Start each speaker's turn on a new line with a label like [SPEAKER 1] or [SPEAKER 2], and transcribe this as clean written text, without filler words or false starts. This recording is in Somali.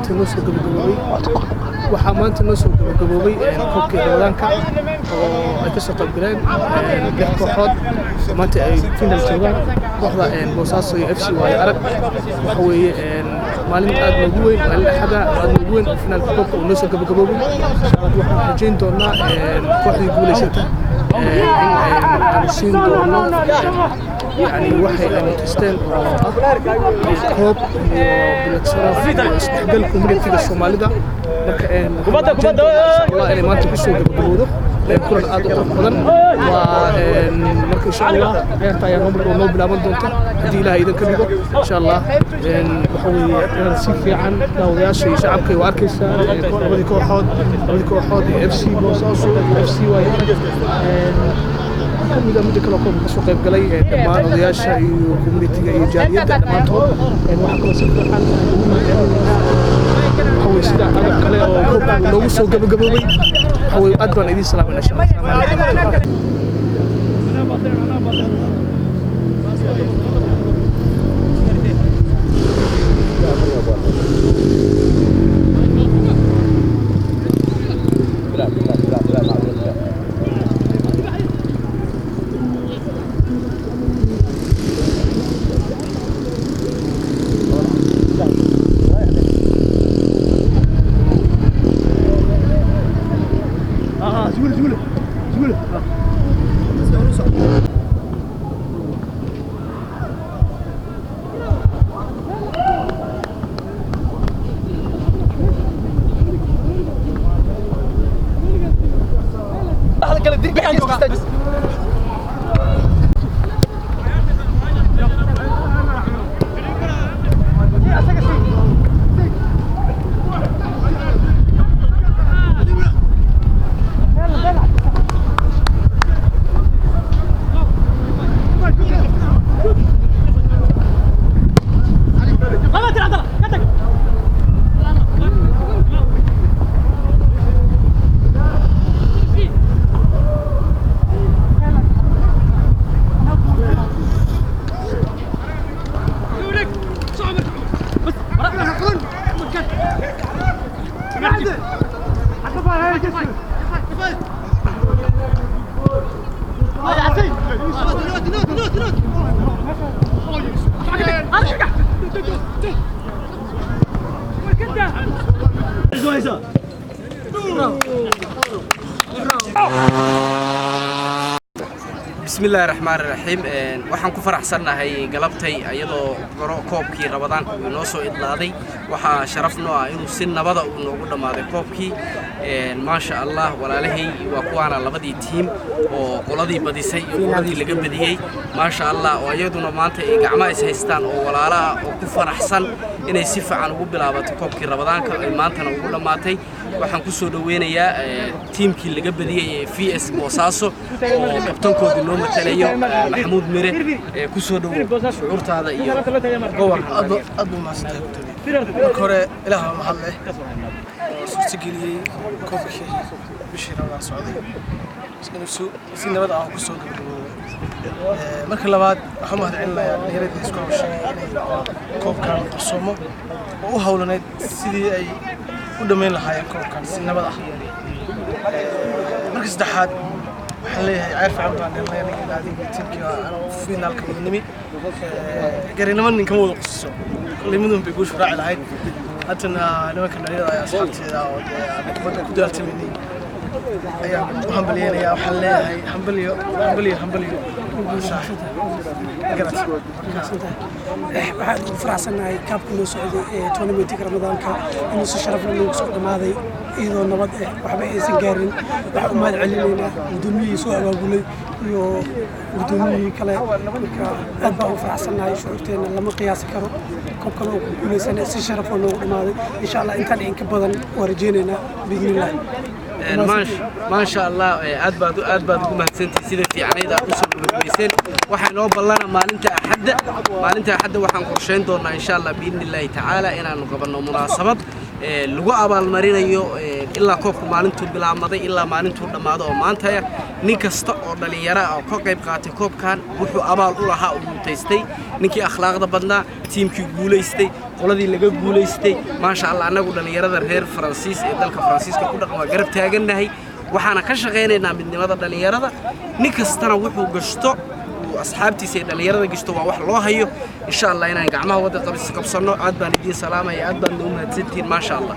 [SPEAKER 1] maanta noo soo gabagaboobay waxaa maanta noo soo gabagaboobay koobkii Ramadaanka oo ay ka soo qaybgaleen lix kooxood maanta ay final joogaan kooxda Boosaaso iyo FC waayo arag waxa weeye maalin aad ugu weyn maalin axada aad ugu weyn finalka koobka oo noo soo gabagaboobay waxaan rajayn doonaa kooxdii guuleysata in siin doono يعني واحد تستن كوب بالشرف استقبال كوميدي الصومالية والله أنا ما تبي سوق بقوله كل الأرض بدن ومرك إن شاء الله يرتاح يوم ونوب لا مدونته هدي لا إذا كذا إن شاء الله بحوي نسيف عن دوريات شيء شعبك واركيس ودي كوحود FC بوساسو FC واي كميدا مدة كلا كوب كسوق قبلي دمان ودياشة كوميدي إيجابية دمان تور واحد كلا سكر عن هو سيدا على كلا كوب لو سوق قبلي هو أدبر إيدي سلام النشام بسم الله الرحمن الرحيم waxaan ku faraxsanahay galabtay ayadoo koobkii Ramadaanka uu noo soo idlaaday waxa sharaf noo ah inuu si nabada uu noogu dhamaaday koobkii ma sha Allah walaalahay waa kuwaana labadii team oo qoladii badisay iyo qoladii laga badiyay ma sha Allah oo ayaduna maanta ay gacmo is haystaan oo walaalaha oo ku faraxsan inay si fiican ugu bilaabato koobkii Ramadaanka ay maantana ugu dhamaatay waxaan ku soo dhaweynayaa teamkii laga badiyay ee VS Boosaaso oo kabtankoodii noo matalayo محمود ميري كوسو دو شعورتادا iyo gobol adu ma sadeeyay kore ilaaha maxalle suurtageliyay koobkii bishii Ramadaan socday si nabad ah ku soo gabagabowday marka labaad waxaan mahad celinayaa dhalinyarada isku hawshay koobkan qarsoomo oo u hawlaneed sidii ay u dhameyn lahaayeen koobkan si nabad ah marka saddexaad حليه عارف عبدان الله يعني هذه تلك فينا الكمنمي قرينا من كم وضع قصصه اللي منهم بيقولش راعي العين حتى لما كنا نريد يا أصحابتي أنا كنت كدرت مني أيام حنبليين يا حليه حنبلي قرأت
[SPEAKER 2] waxaan ku faraxsanahay kaabka noo socday tournamentka Ramadaanka inuu si sharaf leh ugu soo dhamaaday iyadoo nabad ah waxba aysan gaarin waxa u mahad celinaynaa gudoomiyihii soo abaabulay iyo gudoomiyihii kale marka aad baan u faraxsanahay shucuurteena lama qiyaasi karo koobkan oo ku guuleysanay si sharaf leh ugu dhamaaday insha Allah intaan in ka badan warjeenayna biidnillah
[SPEAKER 1] ما شاء الله أدباد ومهتسنتي سيدة في عنيدة أسر بمكبيسين وحن أوبلنا مالنتا أحد وحن قرشين دورنا إن شاء الله بإذن الله تعالى إن نقبلنا مناسبة لقوا أبا المرينا إلا كوب مالنتو بلا ماضي إلا مالنتو لماذا ومانتها نيكست أو دليرة أو كوكب قاتي كوب كان وحو أبا الأولى هؤلاء تيستي نيكي أخلاق دبنا تيم كي جوليستي qoladii laga guulaystay maasha Allah anagu dhalinyarada reer Faransiis ee dalka Faransiiska ku dhaqma garab taaganahay waxaana ka shaqeynaynaa midnimada dhalinyarada nin kastana wuxuu gashto asxaabtiisa ee dhalinyarada gashto waa wax loo hayo insha Allah inaan gacmaha wada qabsano aad baan idin salaamay aad baan u mahadsantiin maasha Allah